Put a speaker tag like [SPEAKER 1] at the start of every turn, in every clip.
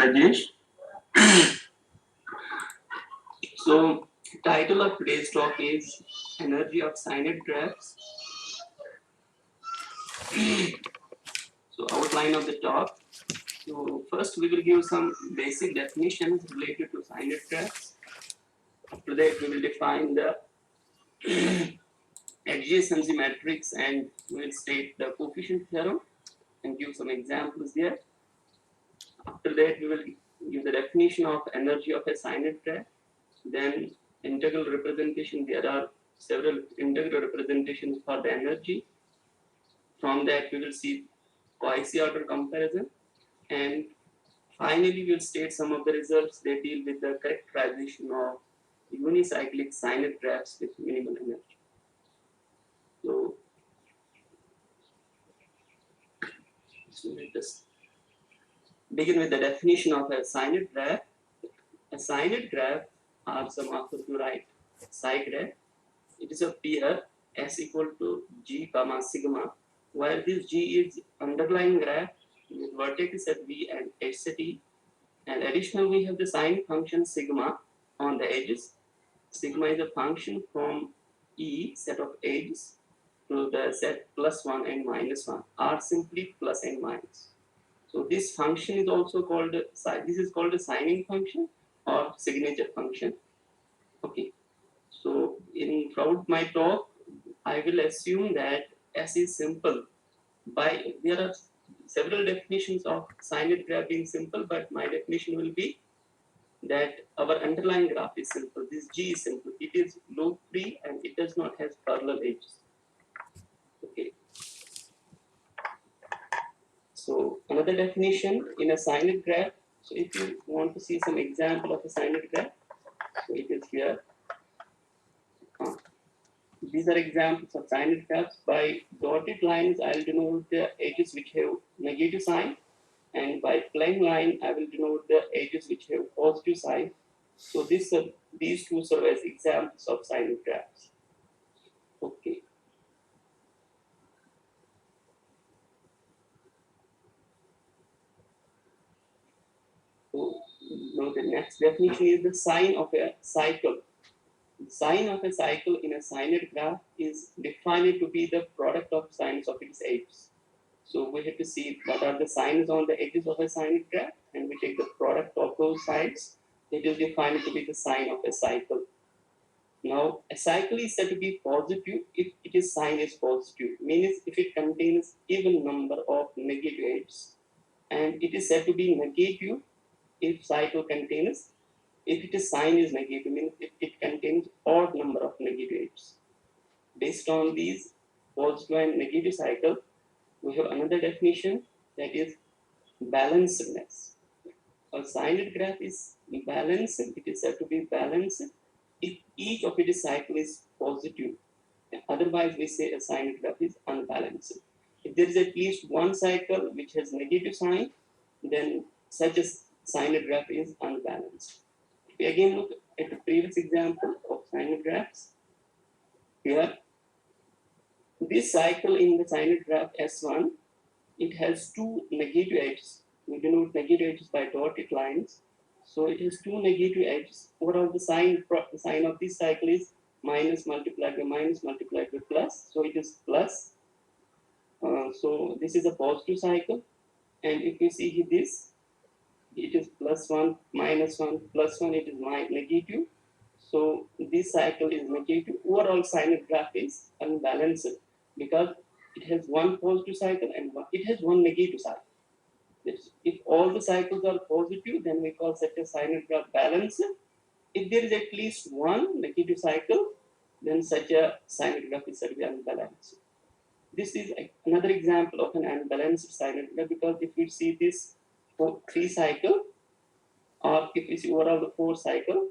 [SPEAKER 1] Rajesh. So, title of today's talk is Energy of Sinus Graphs. So, outline of the talk. So, first we will give some basic definitions related to sinus graphs. After that, we will define the adjacency matrix and we will state the coefficient theorem and give some examples there. After that, we will give the definition of energy of a sinus graph. Then integral representation. There are several integral representations for the energy. From that, we will see quasi-order comparison, and finally, we will state some of the results. They deal with the characterization of unicyclic sinus graphs with minimal energy. So let us begin with the definition of a sinus graph. A sinus graph, or some author to write psi graph, it is a pair S equal to G comma sigma, where this G is underlying graph with vertex at V and edge at E, and additionally we have the sine function sigma on the edges. Sigma is a function from E set of edges to the set plus 1 and minus 1, or simply plus and minus. So this function is also called this is called a signing function or signature function. Okay. So throughout my talk, I will assume that S is simple. There are several definitions of sinus graph being simple, but my definition will be that our underlying graph is simple. This G is simple. It is loop free and it does not have parallel edges. Okay. So another definition in a sinus graph. So if you want to see some example of a sinus graph, so it is here. These are examples of sinus graphs. By dotted lines, I will denote the edges which have negative sign, and by plain line, I will denote the edges which have positive sign. So these two serve as examples of sinus graphs. Okay. So now the next definition is the sign of a cycle. The sign of a cycle in a sinus graph is defined to be the product of signs of its edges. So we have to see what are the signs on the edges of a sinus graph, and we take the product of those sides. It is defined to be the sign of a cycle. Now, a cycle is said to be positive if its sign is positive, means if it contains even number of negative edges, and it is said to be negative if cycle contains, if its sign is negative, means if it contains odd number of negative edges. Based on these positive and negative cycle, we have another definition, that is balancedness. A sinus graph is balanced. It is said to be balanced if each of its cycle is positive. Otherwise, we say a sinus graph is unbalanced. If there is at least one cycle which has negative sign, then such a sinus graph is unbalanced. If we again look at the previous example of sinus graphs, here, this cycle in the sinus graph S1, it has two negative edges. We denote negative edges by dotted lines. So it has two negative edges. Overall, the sign of this cycle is minus multiplied by plus. So it is plus. So this is a positive cycle. And if you see this, it is plus 1, minus 1, plus 1, it is negative. So this cycle is negative. Overall sinus graph is unbalanced because it has one positive cycle and it has one negative cycle. If all the cycles are positive, then we call such a sinus graph balanced. If there is at least one negative cycle, then such a sinus graph is said to be unbalanced. This is another example of an unbalanced sinus graph, because if we see this 3 cycle, or if we see overall the 4 cycle,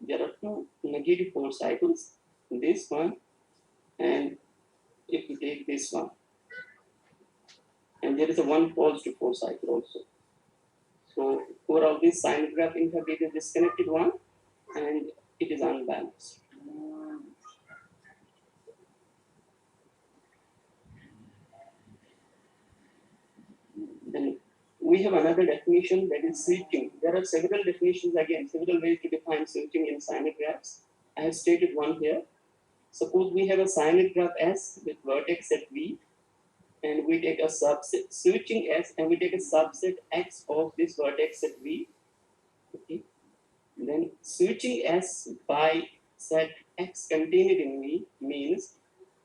[SPEAKER 1] there are two negative 4 cycles, this one, and if we take this one, and there is a one positive 4 cycle also. So overall this sinus graph in fact it is disconnected one and it is unbalanced. Then we we have another definition, that is switching. There are several definitions, again, several ways to define switching in sinus graphs. I have stated one here. Suppose we have a sinus graph S with vertex at V, and we take a subset, switching S, and we take a subset X of this vertex at V. Okay. Then switching S by set X contained in V means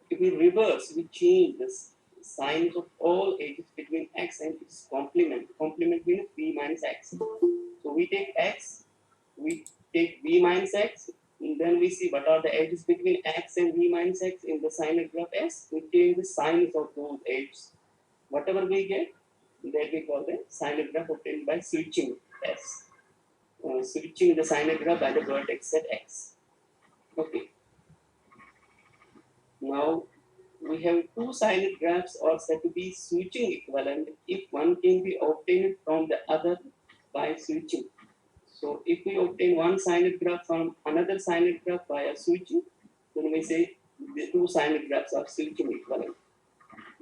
[SPEAKER 1] if we reverse, we change the signs of all edges between X and its complement. Complement means V minus X. So we take X, we take V minus X, and then we see what are the edges between X and V minus X in the sinus graph S. We change the signs of those edges. Whatever we get, that we call the sinus graph obtained by switching S. Switching the sinus graph by the vertex at X. Okay. Now we have two sinus graphs are said to be switching equivalent if one can be obtained from the other by switching. So if we obtain one sinus graph from another sinus graph via switching, then we say the two sinus graphs are switching equivalent.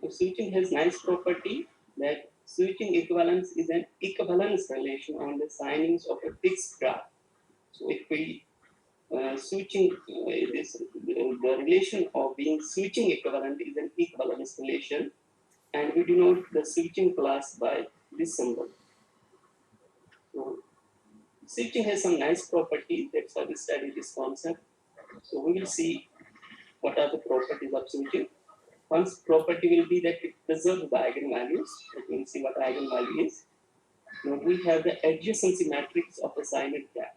[SPEAKER 1] Now, switching has nice property that switching equivalence is an equivalence relation on the signings of a fixed graph. So if we switching the relation of being switching equivalent is an equivalence relation, and we denote the switching class by this symbol. So switching has some nice properties. That's why we study this concept. So we will see what are the properties of switching. One property will be that it preserves the eigenvalues. We will see what eigenvalue is. Now we have the adjacency matrix of the sinus graph.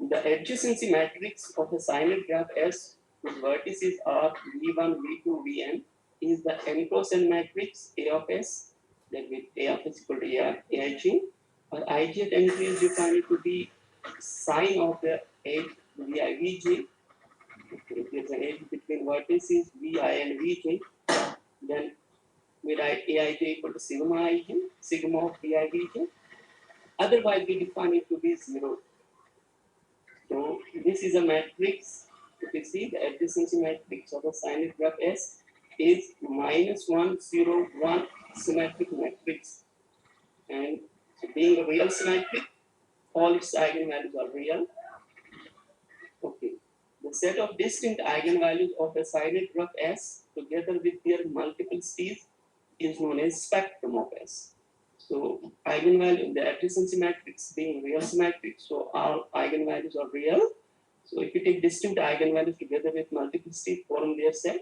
[SPEAKER 1] The adjacency matrix of the sinus graph S with vertices are V1, V2, Vn is the n-cross-n matrix A of S, that with A of S equal to Aij, or Ij at entry is defined to be sine of the edge Vij. If there is an edge between vertices Vi and Vj, then we write Aij equal to sigma Ij, sigma of Vi Vj. Otherwise, we define it to be 0. So this is a matrix. If you see the adjacency matrix of the sinus graph S is -1, 0, 1 symmetric matrix, and being a real symmetric, all its eigenvalues are real. Okay. The set of distinct eigenvalues of a sinus graph S together with their multiplicities is known as spectrum of S. So eigenvalue, the adjacency matrix being real symmetric, so all eigenvalues are real. So if you take distinct eigenvalues together with multiplicity form their set,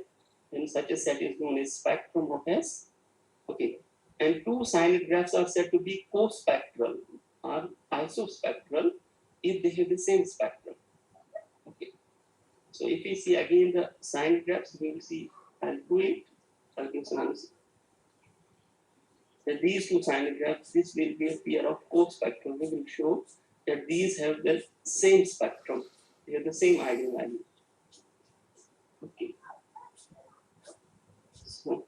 [SPEAKER 1] then such a set is known as spectrum of S. Okay. And two sinus graphs are said to be co-spectral or isospectral if they have the same spectrum. Okay. So if we see again the sinus graphs, we will see, I'll do it, I'll give some answer. That these two sinus graphs, this will be a pair of co-spectral. We will show that these have the same spectrum, they have the same eigenvalue. Okay. So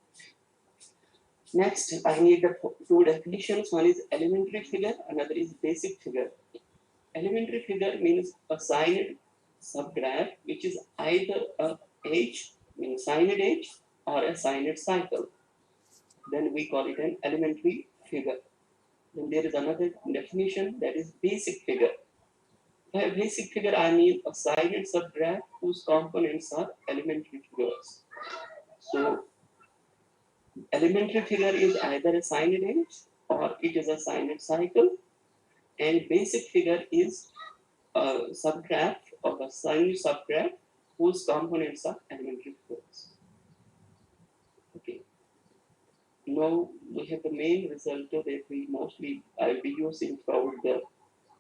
[SPEAKER 1] next, I need the two definitions. One is elementary figure, another is basic figure. Elementary figure means a sinus subgraph which is either a edge, means sinus edge, or a sinus cycle. Then we call it an elementary figure. Then there is another definition, that is basic figure. By a basic figure, I mean a sinus subgraph whose components are elementary figures. So elementary figure is either a sinus edge or it is a sinus cycle, and basic figure is a subgraph of a sinus subgraph whose components are elementary figures. Okay. Now we have the main result that we mostly I'll be using throughout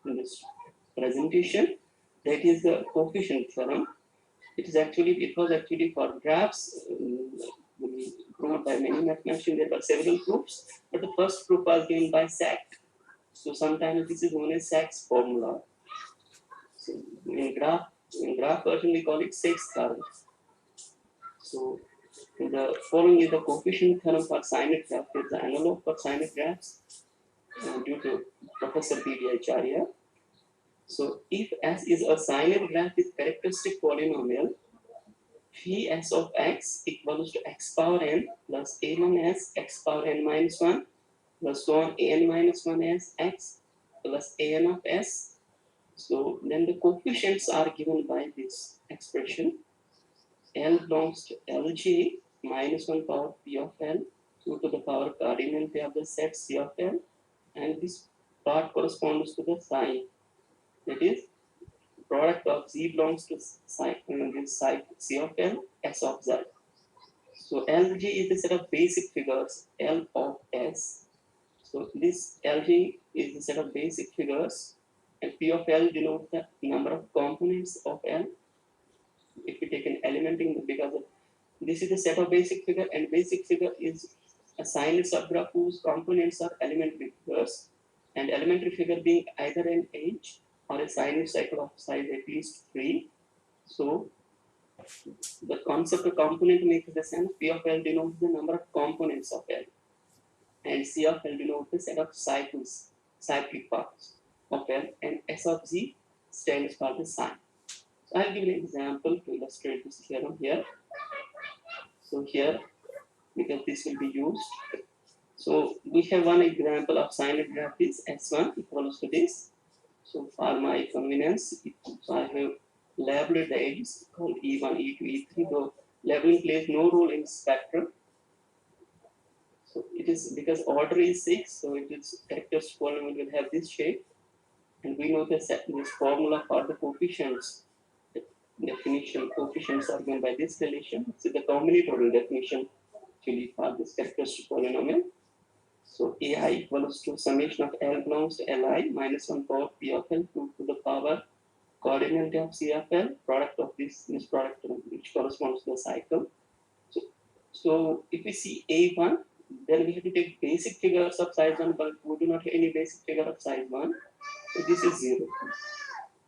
[SPEAKER 1] this presentation. That is the coefficient theorem. It was actually for graphs proved by many mathematicians. There were several proofs, but the first proof was given by Sachs. So sometimes this is known as Sachs formula. So in graph version we call it Sachs theorem. So the following is the coefficient theorem for sinus graph. It is the analog for sinus graphs due to Professor B.D. Acharya. So if S is a signed graph with characteristic polynomial, phi s of x equals to x power n plus a1s x power n minus 1 plus so on an minus 1 s x plus an of s. So then the coefficients are given by this expression. L belongs to Lj minus 1 power p of L 2 to the power cardinality of the set C of L, and this part corresponds to the sign, that is product of Z belongs to this side C of L S of Z. So Lj is the set of basic figures L of S. So this Lj is the set of basic figures, and P of L denotes the number of components of L. If we take an element in the, because this is the set of basic figure, and basic figure is a signed subgraph whose components are elementary figures, and elementary figure being either an edge or a signed cycle of size at least 3. So the concept of component makes the sense. P of L denotes the number of components of L, and C of L denotes the set of cycles, cyclic parts of L, and S of Z stands for the sign. So I'll give an example to illustrate this theorem here. So here, because this will be used. So we have one example of signed graph is S1 equals to this. So for my convenience, so I have labeled the edges called E1, E2, E3, though labeling plays no role in spectrum. So it is because order is 6, so it is characteristic polynomial will have this shape. And we know this formula for the coefficients. The definition coefficients are given by this relation. So the combinatorial definition actually for this characteristic polynomial. So AI equals to summation of L belongs to Li minus 1 power P of L 2 to the power coordinate of C of L, product of this product which corresponds to the cycle. So if we see A1, then we have to take basic figures of size 1, but we do not have any basic figure of size 1. So this is 0.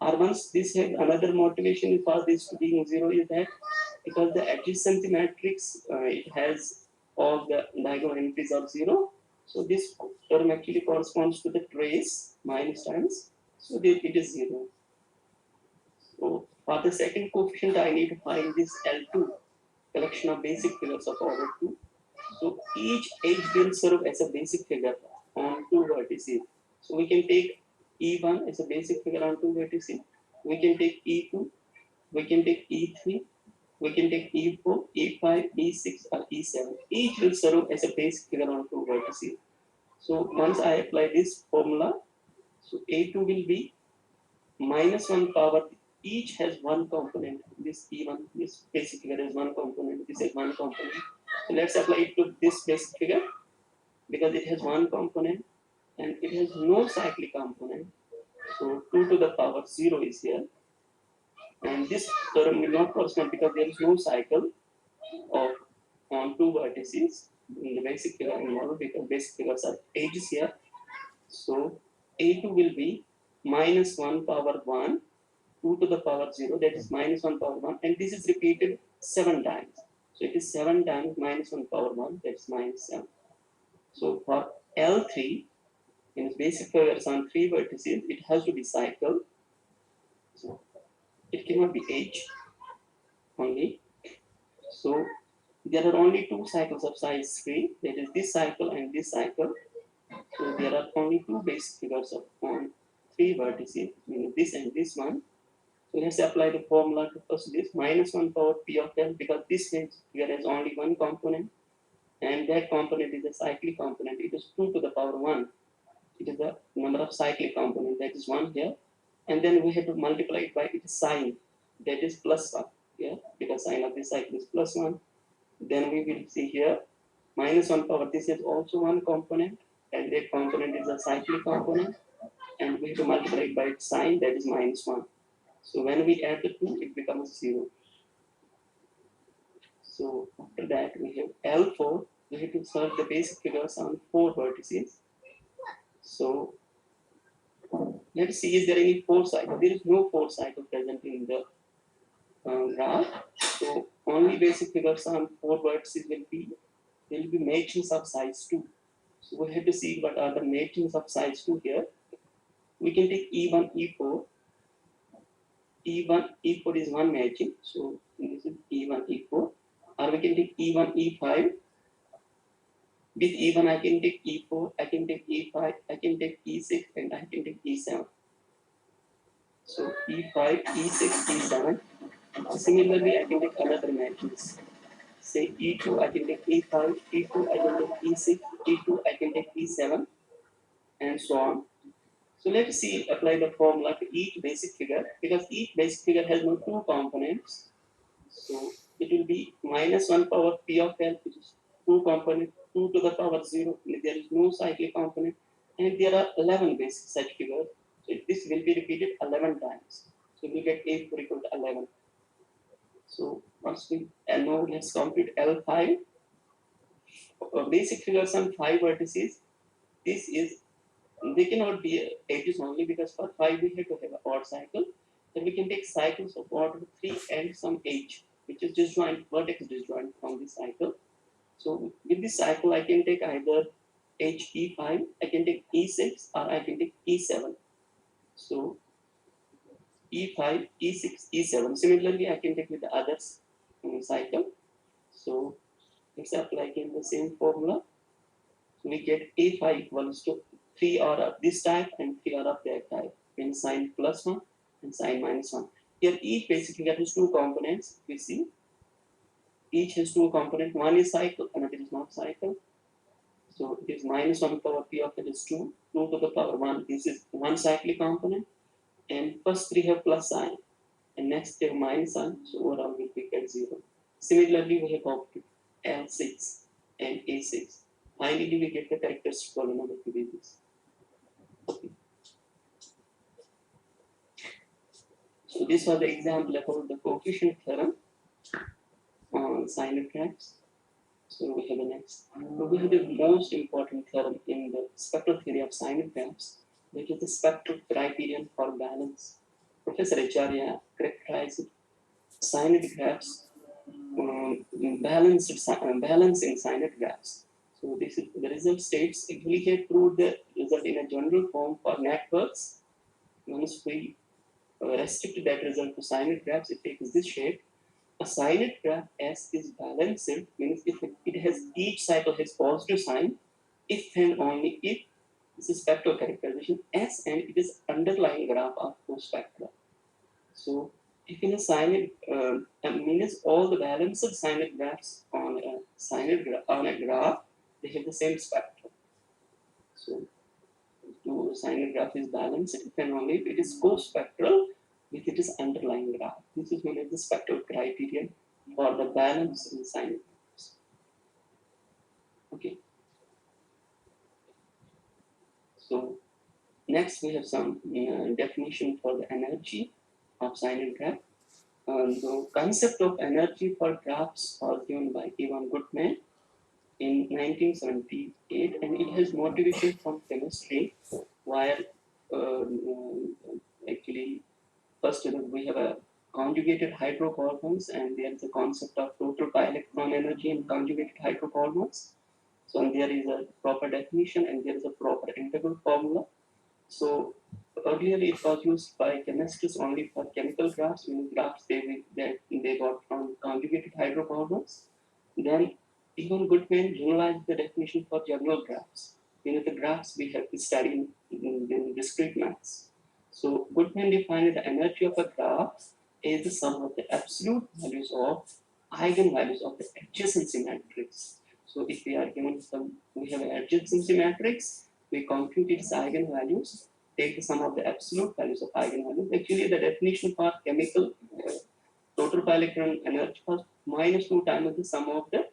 [SPEAKER 1] Or once this has another motivation for this to being 0 is that because the adjacency matrix it has all the diagonal entries are 0. So this term actually corresponds to the trace minus times. So it is 0. So for the second coefficient, I need to find this L2, collection of basic figures of order 2. So each edge will serve as a basic figure on 2 vertices. So we can take E1 as a basic figure on 2 vertices. We can take E2, we can take E3, we can take E4, E5, E6, or E7. Each will serve as a basic figure on 2 vertices. So once I apply this formula, so A2 will be minus 1 power. Each has one component. This E1, this basic figure is one component. This is one component. So let's apply it to this basic figure because it has one component and it has no cyclic component. So 2 to the power 0 is here. And this term will not correspond because there is no cycle of on 2 vertices in the basic figure involved because basic figures are edges here. So A2 will be minus 1 power 1, 2 to the power 0, that is minus 1 power 1, and this is repeated 7 times. So it is 7 times minus 1 power 1, that is minus 7. So for L3, in its basic figures on 3 vertices, it has to be cycle. So it cannot be H only. So there are only 2 cycles of size 3, that is this cycle and this cycle. So there are only 2 basic figures of on 3 vertices, meaning this and this one. So let's apply the formula to first this minus 1 power P of L because this figure has only one component and that component is a cyclic component. It is 2 to the power 1. It is the number of cyclic component, that is 1 here. And then we have to multiply it by its sign, that is plus 1 here because sign of this cycle is plus 1. Then we will see here minus 1 power, this is also one component and that component is a cyclic component and we have to multiply it by its sign, that is minus 1. So when we add the 2, it becomes 0. So after that we have L4, we have to solve the basic figures on 4 vertices. So let's see, is there any 4 cycle? There is no 4 cycle present in the graph. So only basic figures on 4 vertices will be matchings of size 2. So we have to see what are the matchings of size 2 here. We can take E1, E4. E1, E4 is one matching, so this is E1, E4, or we can take E1, E5. With E1, I can take E4, I can take E5, I can take E6, and I can take E7. So E5, E6, E7. Similarly, I can take another matches. Say E2, I can take E5, E2, I can take E6, E2, I can take E7, and so on. So let's see, apply the formula to each basic figure, because each basic figure has no two components. So it will be minus 1 power P of L, which is 2 component, 2 to the power 0. There is no cyclic component, and there are 11 basic such figures. So this will be repeated 11 times. So we get A equal to 11. So once we now let's compute L5. Basic figures on 5 vertices. This is, they cannot be edges only, because for 5 we have to have an odd cycle. Then we can take cycles of order 3 and some edge, which is disjoint, vertex disjoint from this cycle. So with this cycle, I can take either edge E5, I can take E6, or I can take E7. So E5, E6, E7. Similarly, I can take with the others cycle. So let's apply again the same formula. So we get A5 equals to 3 or of this type and 3 or of that type, in sign plus 1 and sign minus 1. Here each basically has two components. We see each has two components. One is cycle, another is not cycle. So it is minus 1 power P of it is 2, 2 to the power 1. This is one cyclic component. And first three have plus sign, and next they have minus sign. So overall we get 0. Similarly, we have opted L6 and A6. Finally, we get the characteristic polynomial to be this. So this was the example about the coefficient theorem on sine graphs. So we have the next. So we have the most important theorem in the spectral theory of sine graphs, which is the spectral criterion for balance. Professor Acharya characterized sine graphs balancing sine graphs. So this is the result states we have proved the result in a general form for networks. Once we restrict that result to sine graphs, it takes this shape. A sine graph S is balanced, means if it has each cycle has positive sign, if and only if this is spectral characterization S and it is underlying graph of those spectra. So if in a sine means all the balanced sine graphs on a graph, they have the same spectrum. So the sine graph is balanced if and only if it is co-spectral with its underlying graph. This is known as the spectral criterion for the balance in sine graphs. Okay. So next we have some definition for the energy of sine graph. The concept of energy for graphs was given by Ivan Goodman in 1978, and it has motivation from chemistry, where uh, actually first we have a conjugated hydrocarbons, and there is a concept of total pi electron energy in conjugated hydrocarbons. So and there is a proper definition and there is a proper integral formula. So earlier it was used by chemists only for chemical graphs, meaning graphs they got from conjugated hydrocarbons. Then even Goodman generalized the definition for general graphs, meaning the graphs we have studied in discrete maths. So Goodman defined the energy of a graph as the sum of the absolute values of eigenvalues of the adjacency matrix. So if we are given some, we have an adjacency matrix, we compute its eigenvalues, take the sum of the absolute values of eigenvalues. Actually, the definition for chemical total pi electron energy was minus 2 times the sum of the,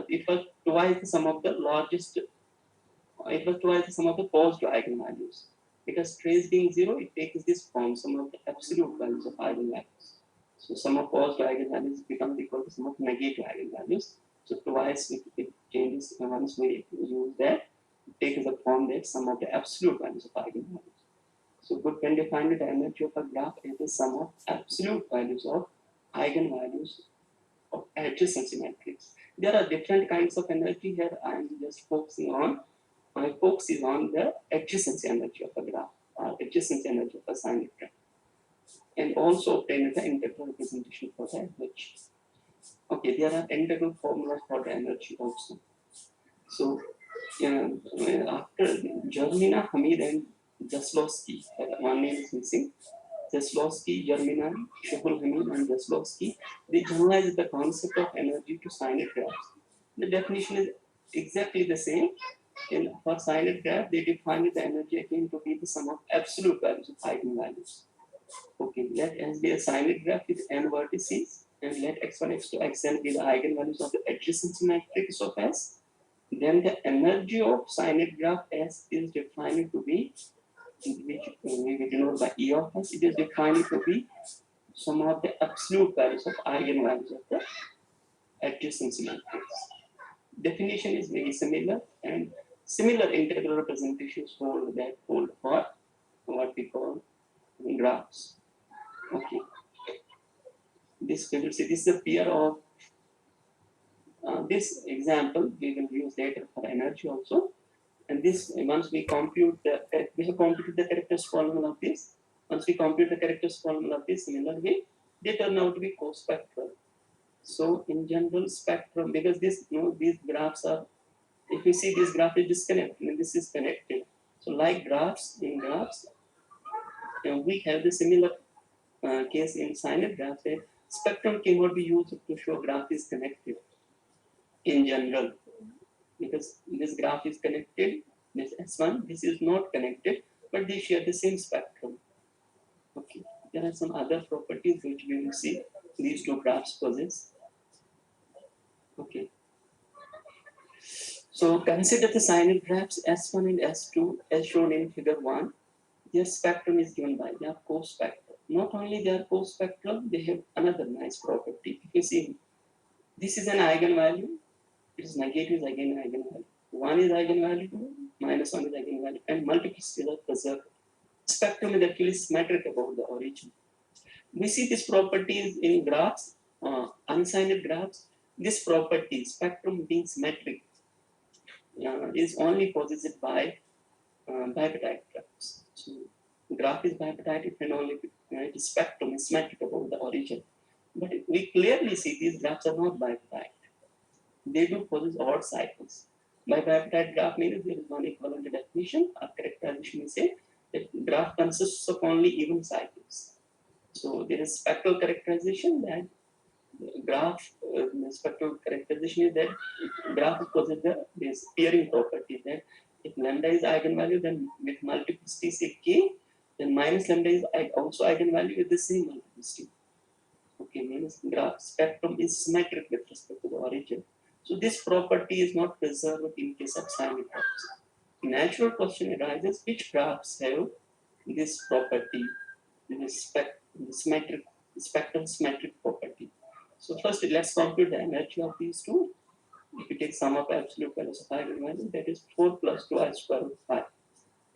[SPEAKER 1] it was twice the sum of the largest, it was twice the sum of the positive eigenvalues. Because trace being 0, it takes this form, sum of the absolute values of eigenvalues. So sum of positive eigenvalues becomes equal to sum of negative eigenvalues. So twice it changes once we use that. Take the form that sum of the absolute values of eigenvalues. So Goodman defined the energy of a graph as the sum of absolute values of eigenvalues of adjacency matrix. There are different kinds of energy here. I am just focusing on, my focus is on the adjacency energy of a graph, adjacency energy of a sine graph. and also obtain the integral representation for the energy. Okay, there are integral formulas for the energy also. So, after Germina, Hamid, and Jaslowski, one name is missing. Jaslowski, Germina, Shukul Hamid, and Jaslowski, they generalized the concept of energy to Sinet graphs. The definition is exactly the same. For Sinet graph, they defined the energy again to be the sum of absolute values of eigenvalues. Okay, let S be a Sinet graph with n vertices, and let x1, x2, xn be the eigenvalues of the adjacency matrix of S. Then the energy of Sinet graph S is defined to be, which we denote by E of S, it is defined to be sum of the absolute values of eigenvalues of the adjacency matrix. Definition is very similar, and similar integral representations hold for what we call graphs. Okay. This we will see. This is a pair of this example we will use later for energy also. And this, once we compute we have computed the characters formula of this. Once we compute the characters formula of this similar way, they turn out to be co-spectral. So in general spectrum, because this these graphs are, if you see this graph is disconnected and this is connected. So like graphs, in graphs, we have the similar case in Sinet graphs that spectrum cannot be used to show graph is connected in general, because this graph is connected, this S1, this is not connected, but they share the same spectrum. Okay, there are some other properties which we will see these two graphs possess. Okay, so consider the Sinet graphs S1 and S2 as shown in figure 1. Their spectrum is given by, they are co-spectral. Not only they are co-spectral, they have another nice property. If you see, this is an eigenvalue, it is negative is again eigenvalue. 1 is eigenvalue, minus 1 is eigenvalue, and multiplicities are preserved. Spectrum is actually symmetric about the origin. We see these properties in graphs, unsigned graphs. This property, spectrum being symmetric, is only possessed by bipartite graphs. So graph is bipartite and only the spectrum is symmetric about the origin. But we clearly see these graphs are not bipartite. They do possess odd cycles. By bipartite graph means there is one equivalent definition or characterization. We say that graph consists of only even cycles. So there is spectral characterization that graph, spectral characterization is that graph possesses this pairing property that if lambda is eigenvalue, then with multiplicity say k, then minus lambda is also eigenvalue with the same multiplicity. Okay, means graph spectrum is symmetric with respect to the origin. So this property is not preserved in case of Sinet graphs. Natural question arises: which graphs have this property, this spectrum symmetric property? So first, let's compute the energy of these two. If you take sum of absolute values of eigenvalue, that is 4 plus 2 I square root 5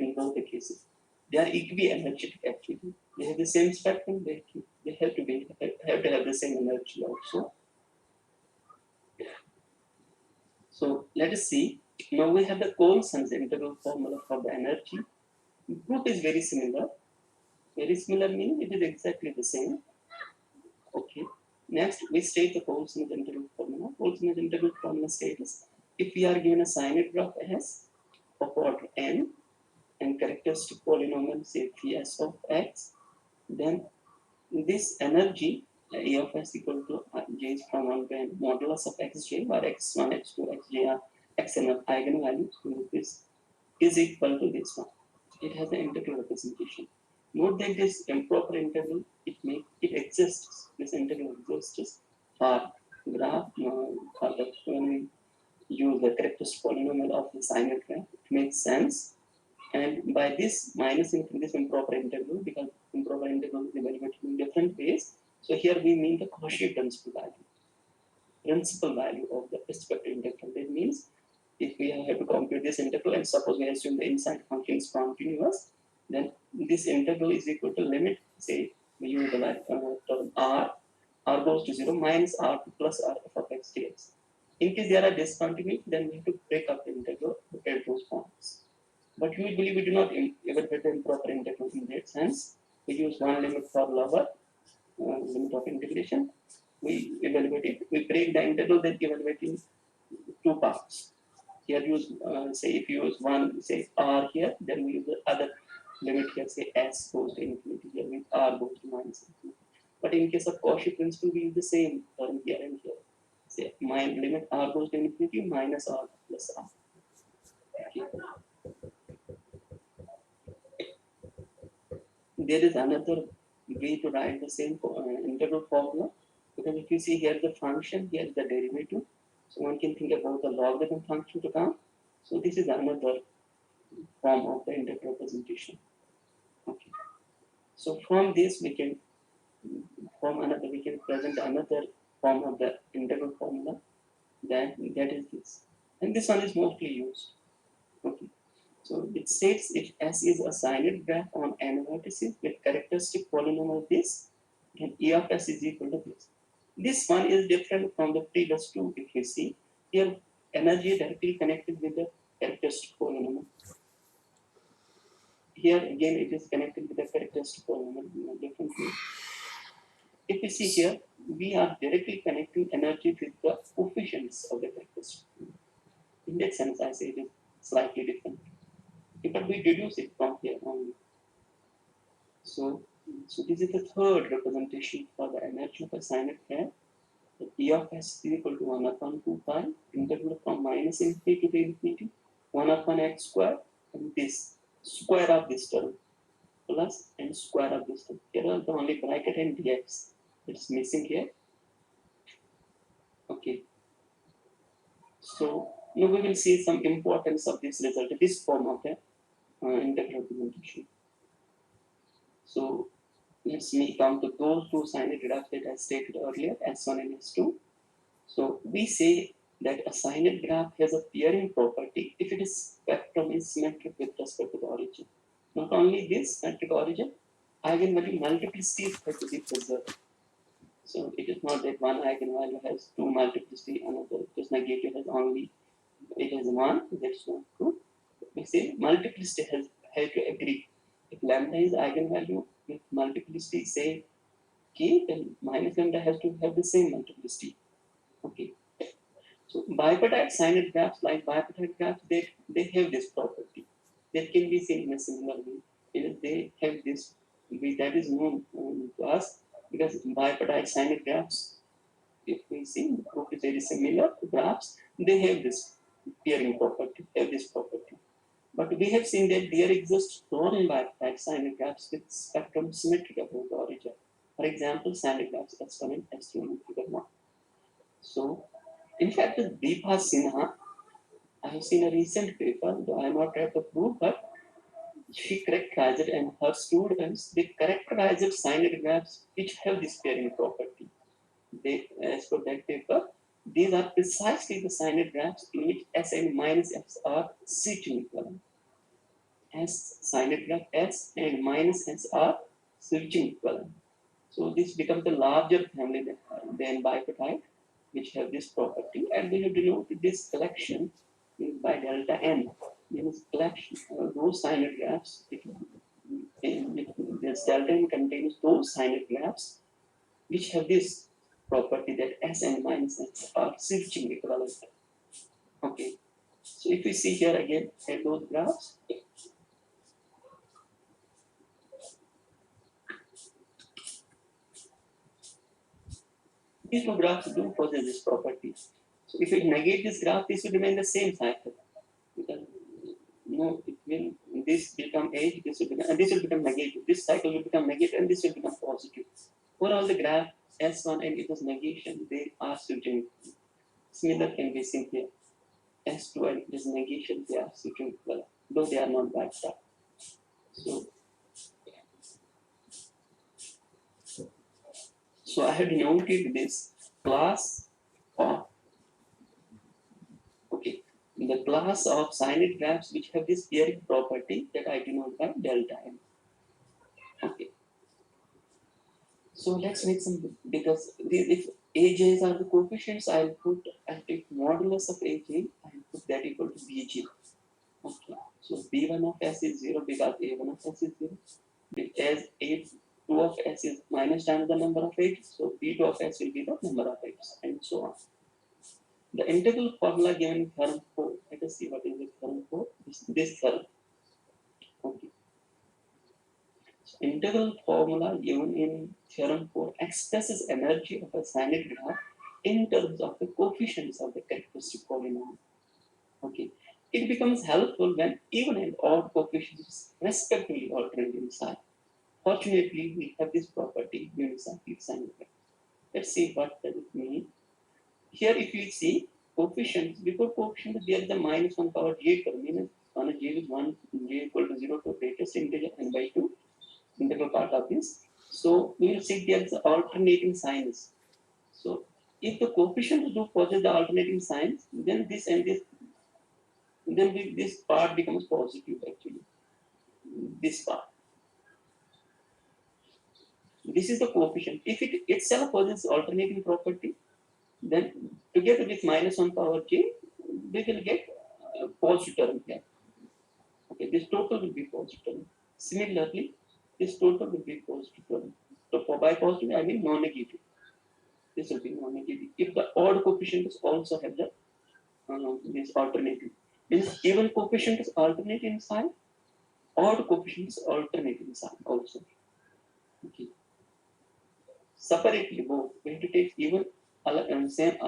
[SPEAKER 1] in both the cases. They are equi-energetic actually. They have the same spectrum. They have to have the same energy also. So let us see. Now we have the Coulson's integral formula for the energy. Group is very similar. Very similar meaning it is exactly the same. Okay. Next, we state the Coulson's integral formula. Coulson's integral formula states if we are given a Sinet graph S of order n and characteristic polynomial say Phi of x, then this energy E of s equal to j is from 1 to n modulus of xj, where x1, x2, xj are xn of eigenvalues. So this is equal to this one. It has an integral representation. Note that this improper integral, it exists. This integral exists for graph for the when we use the characteristic polynomial of the Sinet graph. It makes sense. And by this minus this improper integral, because improper integral is evaluated in different ways. So here we mean the Cauchy principal value of the respective integral. That means if we have to compute this integral and suppose we assume the inside function is continuous, then this integral is equal to limit, say we use the term r goes to 0 minus r plus r f of x dx. In case there are discontinuity, then we have to break up the integral to get those points. But usually we do not evaluate the improper integral in that sense. We use one limit for lower limit of integration, we evaluate it. We break the integral, then evaluate in two parts. Here use say if you use one, say r here, then we use the other limit here, say s goes to infinity here with r goes to minus infinity. But in case of Cauchy principle, we use the same term here and here. Say my limit r goes to infinity minus r plus r. Okay. There is another way to write the same integral formula, because if you see here the function, here is the derivative. So one can think about the logarithm function to come. So this is another form of the integral representation. Okay. So from this we can present another form of the integral formula, that is this. And this one is mostly used. Okay. So it states if S is a signed graph on n vertices with characteristic polynomial this, then E of S is equal to this. This one is different from the previous two. If you see here, energy directly connected with the characteristic polynomial. Here again, it is connected with the characteristic polynomial in a different way. If you see here, we are directly connecting energy with the coefficients of the characteristic. In that sense, I say it is slightly different. But we deduce it from here only. So this is the third representation for the energy of a signed graph. The E of S is equal to 1 upon 2 pi, integral from minus infinity to infinity, 1 upon x square, and this square of this term, plus and square of this term. Here are the only bracket and dx. It's missing here. Okay. So now we will see some importance of this result, this form of the integral representation. So let's come to those two signed graphs that I stated earlier, S1 and S2. So we say that a signed graph has a pairing property if its spectrum is symmetric with respect to the origin. Not only this symmetric origin, eigenvalue multiplicity has to be preserved. So it is not that one eigenvalue has two multiplicity, another just negative has only, it has one, that's not true. We say multiplicity has to agree. If lambda is eigenvalue with multiplicity, say k, then minus lambda has to have the same multiplicity. Okay. So bipartite signed graphs like bipartite graphs, they have this property. That can be seen in a similar way. They have this, that is known to us because bipartite signed graphs, if we see the group is very similar graphs, they have this pairing property, have this property. But we have seen that there exists non-bipartite signed graphs with spectrum symmetric about the origin. For example, signed graphs S1 and S2 in figure 1. So, in fact, Deepa Sinha, I have seen a recent paper, though I am not read the proof, but she characterized and her students, they characterized signed graphs which have this pairing property. They, as per that paper, these are precisely the signed graphs in which S and minus S are switching equivalent. S signed graph S and minus S are switching equivalent. So this becomes a larger family than bipartite, which have this property, and we have denoted this collection by delta n. Means collection those signed graphs. This delta n contains those signed graphs which have this property that S and minus S are switching equivalent. Okay. So if we see here again at those graphs, these two graphs do possess this property. So if we negate this graph, this will remain the same cycle. Because no, it will this become H, this will become, and this will become negative. This cycle will become negative, and this will become positive. For all the graph S1 and it is negation, they are switching. Similar can be seen here. S2 and it is negation, they are switching well, though they are not backed up. So I have denoted this class of the class of signed graphs which have this pairing property that I denote by delta n. Okay. So let's make some, because if AJs are the coefficients, I'll take modulus of AJ, I'll put that equal to BG. Okay. So B1 of S is 0 because A1 of S is 0. As A 2 of s is minus times the number of edges, so b2 of s will be the number of edges, and so on. The integral formula given in theorem 4, let us see what is the theorem 4, this theorem. Okay. So integral formula given in theorem 4 expresses energy of a finite graph in terms of the coefficients of the characteristic polynomial. Okay. It becomes helpful when even and odd coefficients respectively alternate in sign. Fortunately, we have this property unicyclic sine graph. Let's see what does it mean. Here, if you see coefficients, before coefficient, there is the minus 1 power j term, means on a j is 1, j equal to 0 to greatest integer n by 2, integral part of this. So, we will see there is alternating signs. So, if the coefficients do possess the alternating signs, then this and this, then this part becomes positive actually. This part. This is the coefficient. If it itself possesses alternating property, then together with minus 1 power j, we will get positive term here. Okay, this total will be positive term. Similarly, this total will be positive term. So for by positive, I mean non-negative. This will be non-negative. If the odd coefficients also have the this alternative, means even coefficient is alternating sign, odd coefficients alternating sign also. Okay. Separately both. We have to take even same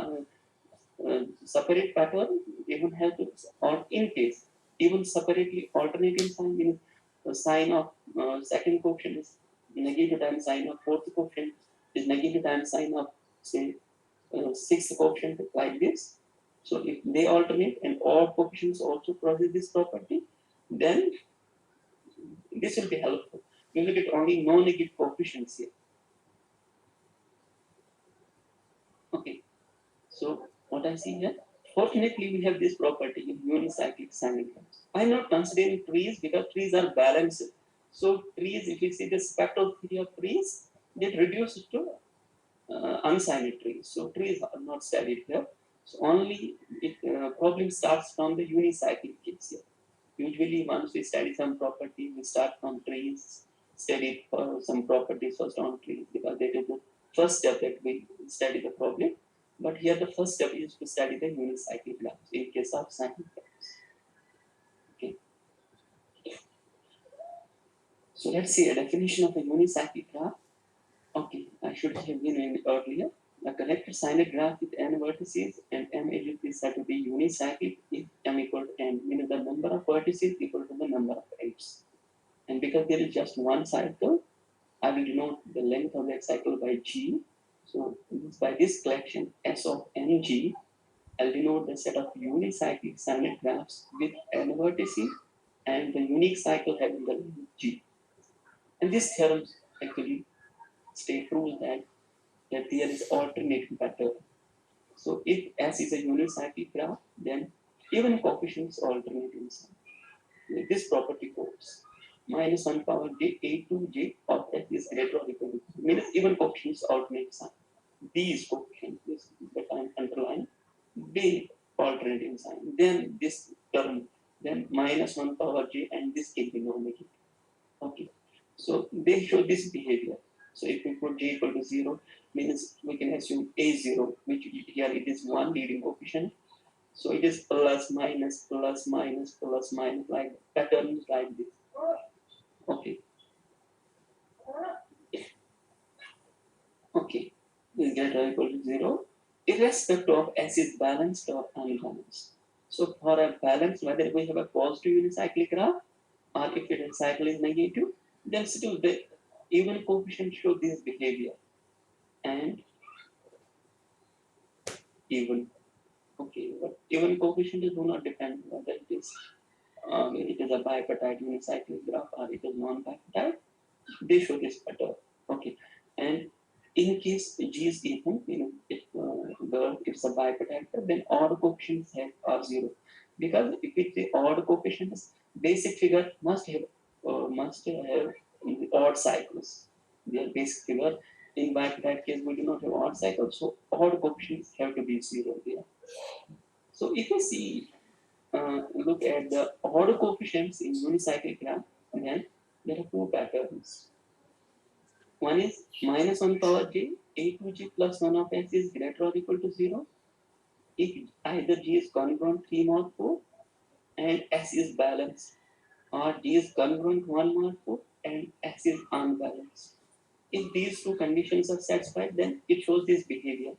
[SPEAKER 1] separate pattern, even have to, or in case even separately alternating sign, means the sign of second coefficient is negative times sign of fourth coefficient is negative times sign of say sixth coefficient, like this. So if they alternate and odd coefficients also possess this property, then this will be helpful. We will get only non-negative coefficients here. Okay. So what I see here, fortunately we have this property in unicyclic sine graphs. I'm not considering trees because trees are balanced. So trees, if you see the spectral theory of trees, it reduces to unsigned trees. So trees are not studied here. So only it problem starts from the unicyclic case here. Usually once we study some property, we start from trees, study some properties first on trees, because that is the first step that we study the problem. But here the first step is to study the unicyclic graphs in case of sine graphs. Okay. So let's see a definition of a unicyclic graph. Okay, I should have been in earlier. A correct sine graph with n vertices and m edges is said to be unicyclic if m equal to n, meaning the number of vertices equal to the number of edges. And because there is just one cycle, I will denote the length of that cycle by g. So by this collection S of ng, I'll denote the set of unicyclic sine graphs with n vertices and the unique cycle having the length g. And this theorem actually proves that there is alternating pattern. So if S is a unicyclic graph, then even coefficients alternate in sign. This property holds. Minus 1 power j a2j of S is greater or equal to, means even coefficients alternate sign. These coefficients, this that I'm underlying, they alternate in sign. Then this term, then minus 1 power j, and this can be non-negative. Okay. So they show this behavior. So if we put j equal to 0, means we can assume a0, which here it is one leading coefficient. So it is plus minus plus minus plus minus, like patterns like this. Okay. Okay. Is greater equal to 0, irrespective of S is balanced or unbalanced. So for a balance, whether we have a positive unicyclic graph or if its cycle is negative, then still the even coefficient show this behavior. And even, okay, but even coefficients do not depend whether it is a bipartite unicyclic graph or it is non-bipartite. They show this pattern. Okay, and in case G is even, if it's a bipartite, then odd coefficients are 0, because if it's the odd coefficients, basic figure must have odd cycles. Their basic figure. In bipartite case, we do not have odd cycles, so odd coefficients have to be 0 there. So if you see, look at the odd coefficients in unicyclic graph, then there are two patterns. One is minus 1 power j, a to g plus 1 of s is greater or equal to 0 if either g is congruent 3 mod 4 and s is balanced, or g is congruent 1 mod 4 and s is unbalanced. If these two conditions are satisfied, then it shows this behavior.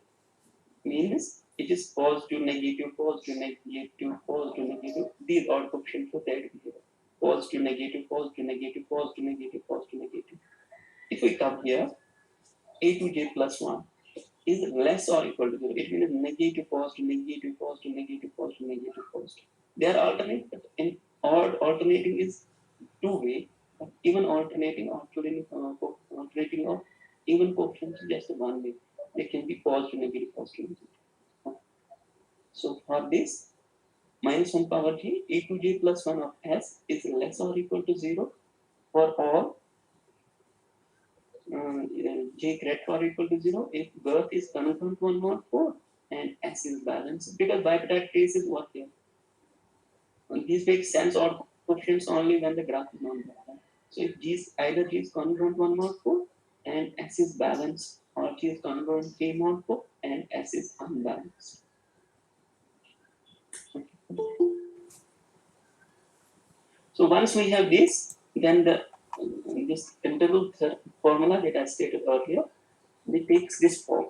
[SPEAKER 1] Means it is positive, negative, positive, negative, positive, negative. These are coefficients for that behavior. Positive, negative, positive, negative, positive, negative, positive, negative. If we come here, a to j plus 1 is less or equal to 0. It means negative, positive, negative, positive, negative, positive, negative, positive. They are alternate, but in odd alternating is two-way. Even alternating, alternating of even coefficients is just one way. They can be positive, negative, positive, negative. So for this, minus 1 power j, e to j plus 1 of s is less or equal to 0 for all j greater or equal to 0 if girth is congruent 1 mod 4 and s is balanced, because bipartite case is what here. And these make sense or coefficients only when the graph is non-balanced. So if g is either g is congruent 1 mod 4 and s is balanced, or g is congruent 3 mod 4 and s is unbalanced. So once we have this, then this integral formula that I stated earlier, it takes this form.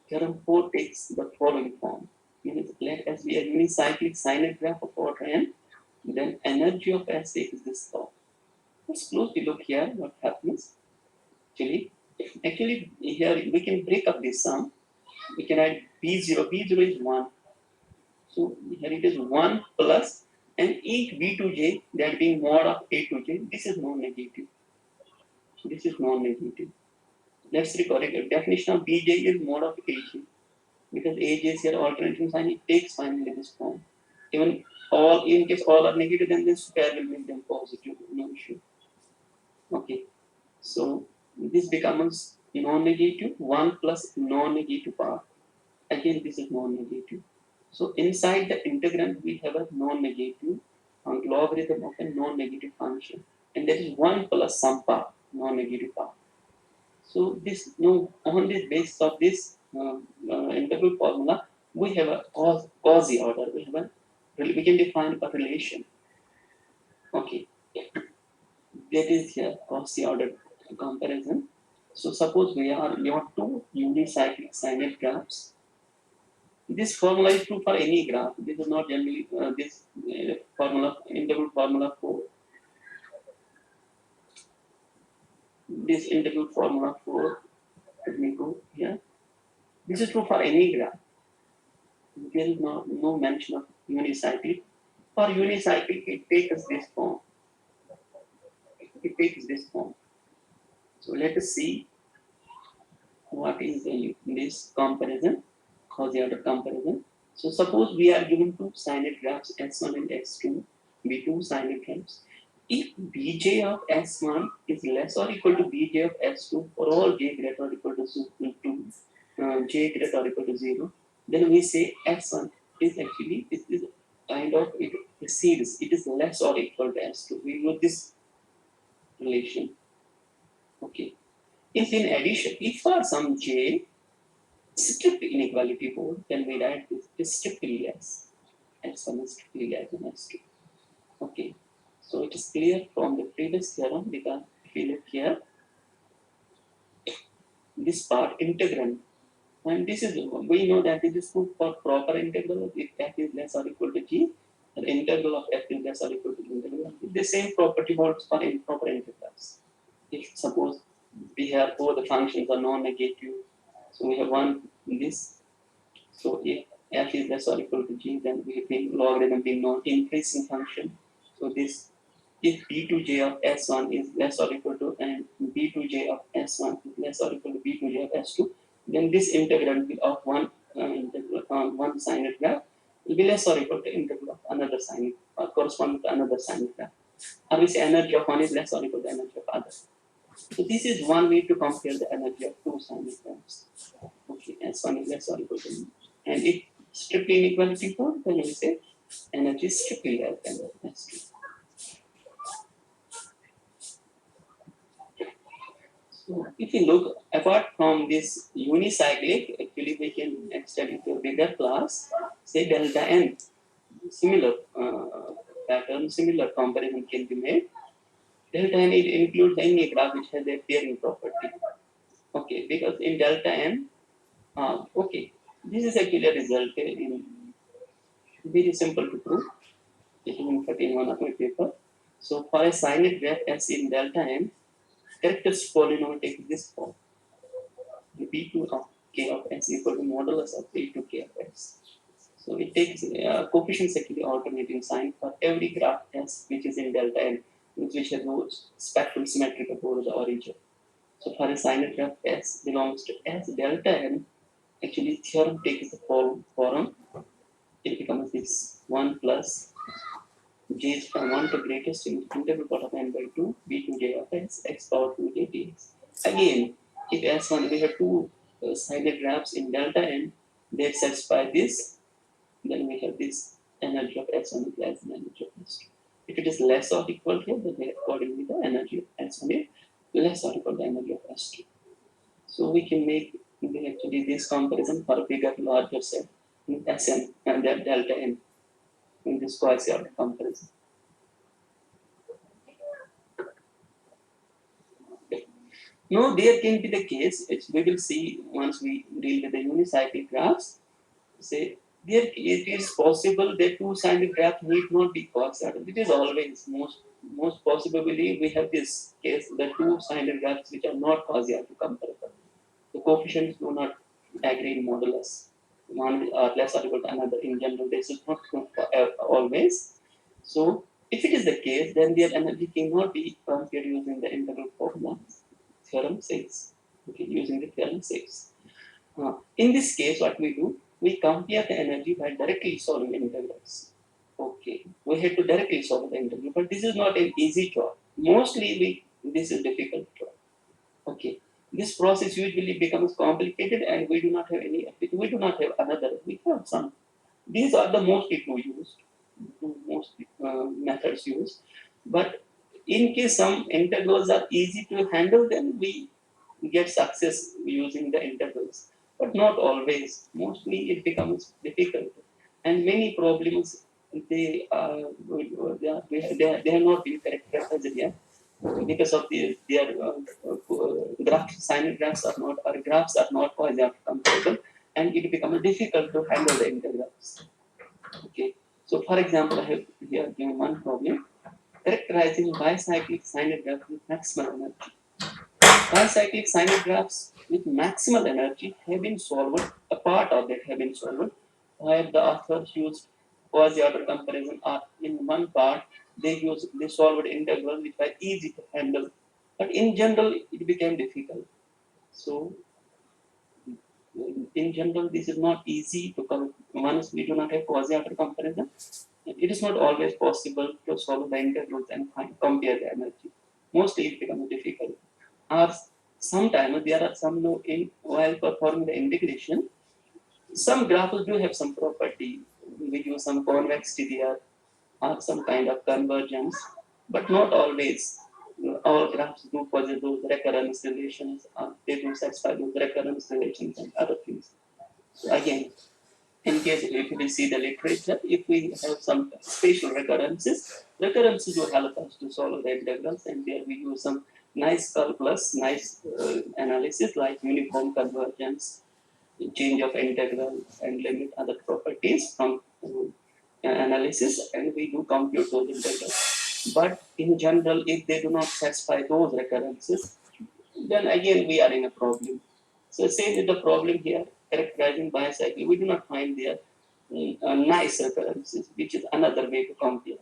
[SPEAKER 1] Theorem 4 takes the following form. Let S be a unicyclic sinus graph of order n, then energy of S takes this law. Let's closely look here what happens. Actually here we can break up this sum. We can add B0. B0 is 1. So here it is 1 plus, and each B2j, that being mod of A to j, this is non-negative. This is non-negative. Let's record it. Definition of Bj is mod of Aj. Because Aj is here alternating sign, it takes finally this form. Even all, in case all are negative, then this pair will make them positive, no issue. Okay, so this becomes non-negative 1 plus non-negative part. Again, this is non-negative. So inside the integrand, we have a non-negative logarithm of a non-negative function, and that is 1 plus some part, non-negative part. So this on the basis of this integral formula, we have a Cauchy order. We can define a relation. Okay, that is here Cauchy order comparison. So suppose we have two unicyclic sinus graphs. This formula is true for any graph. This is not generally this formula, integral formula for this integral formula for. Let me go here. This is true for any graph. There is no mention of unicyclic. For unicyclic, it takes this form. It takes this form. So let us see what is this comparison, Cauchy order comparison. So suppose we are given two sinus graphs S1 and S2, B2 sinus graphs. If Bj of S1 is less or equal to Bj of S2 for all j greater or equal to j greater or equal to 0, then we say S1 is actually, it is kind of, it precedes, it is less or equal to S2. We use this relation. Okay. If in addition, if for some j, strict inequality hold, then we write this is strictly less. S1 is strictly less than S2. Okay. So it is clear from the previous theorem, because if you look here, this part integrand, and this is, we know that it is true for proper integral. If f is less or equal to g, the integral of f is less or equal to the integral. The same property holds for improper integrals. If suppose we have all the functions are non-negative, so we have one in this. So if f is less or equal to g, then we have logarithm being non-increasing function. So this, if b2j of s1 is less or equal to, and b2j of s1 is less or equal to b2j of s2, then this integral of one integral on one sinus graph will be less or equal to integral of another sinus, or corresponding to another sinus graph. Or we say energy of one is less or equal to energy of other. So this is one way to compare the energy of two sinus graphs. Okay, S1 is less or equal to, and if strictly inequality form, then we say energy is strictly less than S2. So if you look apart from this unicyclic, actually we can extend it to a bigger class, say delta n. Similar pattern, similar comparison can be made. Delta n, it includes any graph which has a pairing property. Okay, because in delta n, okay, this is actually a result in very simple to prove. Taking 41 of my paper. So for a signed graph S in delta n, characters polynomial takes this form. B2 of k of s equal to modulus of A2 k of s. So it takes coefficients actually alternating sign for every graph S which is in delta n, which has no spectral symmetry over the origin. So for a signed graph S belongs to S delta n, actually theorem takes the form. It becomes this 1 plus j is from 1 to greatest integral part of n by 2 b2 j of x power 2 j dx. Again, if S1 we have two sided graphs in delta n, they satisfy this, then we have this energy of S1 is less than energy of S2. If it is less or equal here, then accordingly the energy of S1 is less or equal to the energy of S2. So we can make actually this comparison for a bigger, larger set in Sn and then delta n in this quasi-order comparison. No, there can be the case, we will see once we deal with the unicyclic graphs, say there it is possible that two-sided graph need not be coexistent. It is always most possibly we have this case, the two-sided graphs which are not quasi-order comparable. The coefficients do not agree in modulus. One are less or equal to another in general. This is not always. So if it is the case, then their energy cannot be compared using the integral formula. Theorem 6. Okay, using the theorem 6. In this case, what we do, we compare the energy by directly solving the integrals. Okay, we have to directly solve the integral, but this is not an easy job. Mostly, this is difficult job. Okay, this process usually becomes complicated, and we do not have any. We do not have another. We have some. These are the most people used, most methods used, but in case some integrals are easy to handle, then we get success using the integrals, but not always. Mostly it becomes difficult, and many problems they have not been characterized yet because of their sign graphs are not, or graphs are not comparable, and it becomes difficult to handle the integrals. Okay, so for example, I have here given one problem characterizing bicyclic sine graph with maximal energy. Bicyclic sine graphs with maximal energy have been solved, a part of that have been solved, while the authors used quasi-order comparison are in one part, they solved integrals which were easy to handle. But in general, it became difficult. So in general, this is not easy to come. Once we do not have quasi-order comparison, it is not always possible to solve the integrals and compare the energy. Mostly it becomes difficult. Or sometimes there are some no in while performing the integration, some graphs do have some property. We use some convexity there or some kind of convergence, but not always. All graphs do possess those recurrence relations, they do satisfy those recurrence relations and other things. So again, in case if we see the literature, if we have some spatial recurrences will help us to solve the integrals, and there we use some nice calculus, nice analysis like uniform convergence, change of integral, and limit other properties from analysis, and we do compute those integrals. But in general, if they do not satisfy those recurrences, then again we are in a problem. So same with the problem here, characterizing bicycle, we do not find there nice recurrences, which is another way to compare,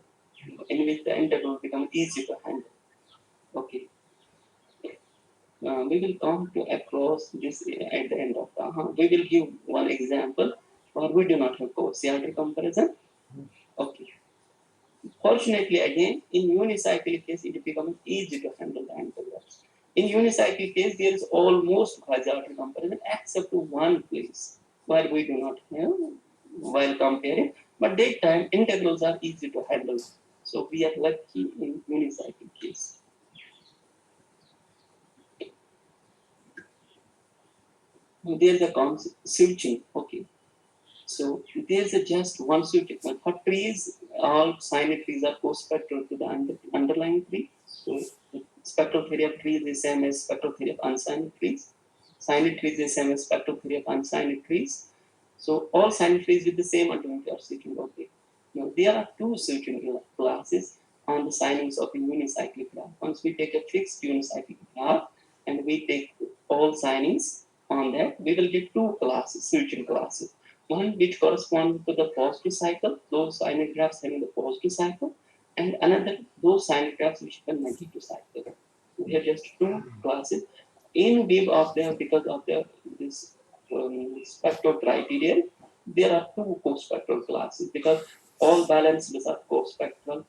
[SPEAKER 1] in which the integral becomes easy to handle. Okay. We will come to across this at the end of the. We will give one example where we do not have quasi-order comparison. Okay. Fortunately, again, in unicycle case, it becomes easy to handle the integrals. In unicycle case, there is almost quasi-order comparison except to one place where we do not have while comparing. But that time, integrals are easy to handle. So we are lucky in unicycle case. there's a concept switching. Okay, so there's a just one switching. For trees, all cyanide trees are co-spectral to the underlying tree. So the spectral theory of trees is same as spectral theory of uncyanide trees. Cyanide trees is same as spectral theory of uncyanide trees. So all cyanide trees with the same atomic are switching. Okay. Now there are two switching classes on the signings of a unicyclic graph. Once we take a fixed unicyclic graph and we take all signings on that, we will get two classes, switching classes. One which corresponds to the positive cycle, those cyanide graphs having the positive cycle, and another those cyanide graphs which have a negative cycle. We have just two classes. In view of them, because of this spectral criterion, there are two co-spectral classes because all balanced are co-spectral.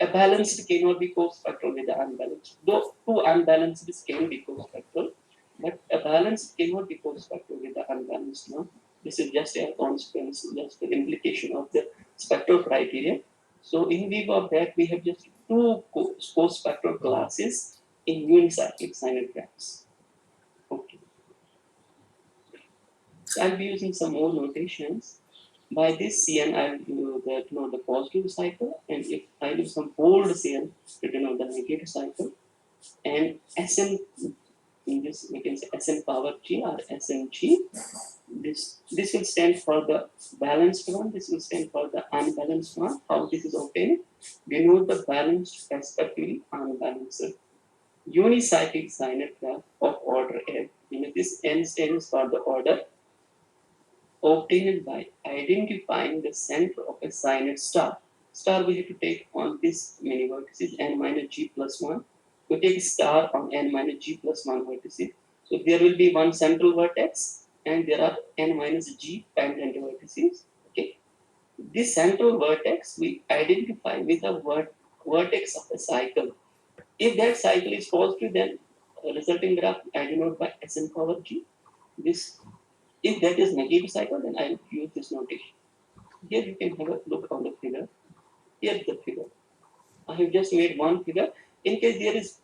[SPEAKER 1] A balanced cannot be co-spectral with the unbalanced. Though two unbalanced can be co-spectral, but a balanced cannot be co-spectral with the unbalanced. No? This is just a consequence, just the implication of the spectral criteria. So in view of that, we have just two co-spectral classes in unicyclic cyanide graphs. Okay. So I'll be using some more notations. By this Cn, I'll denote the positive cycle, and if I do some bold Cn to denote the negative cycle, and Sn in this we can say Sn power g or Sng. This will stand for the balanced one. This will stand for the unbalanced one. How this is obtained? Denote the balanced respectively unbalanced unicyclic cyanide graph of order n. This n stands for the order obtained by identifying the center of a cyanide star. Star we have to take on this many vertices n minus g plus 1. We take star on n minus g plus 1 vertices. So there will be one central vertex and there are n minus g tangent vertices. Okay. This central vertex we identify with a vertex of a cycle. If that cycle is positive, then resulting graph I denote by Sn power g. This if that is negative cycle, then I will use this notation. Here you can have a look on the figure. Here is the figure. I have just made one figure. In case there is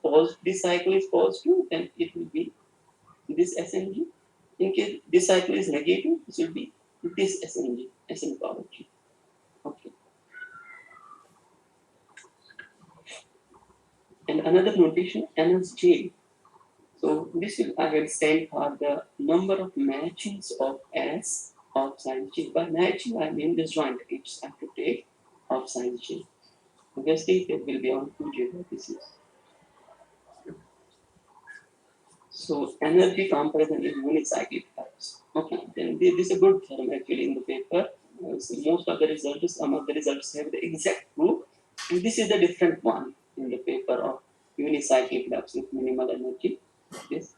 [SPEAKER 1] this cycle is positive, then it will be this Sng. In case this cycle is negative, this will be this Sng, Sn power g. Okay. And another notation, N as j. So this will again stand for the number of matchings of S of size J. By matching, I mean disjoint. It's have to take of size J. Obviously, there will be on 2J vertices. So energy comparison in unicyclic types. Okay, then this is a good term actually in the paper. So most of the results, some of the results have the exact proof, and this is the different one in the paper of unicyclic graphs with minimal energy. This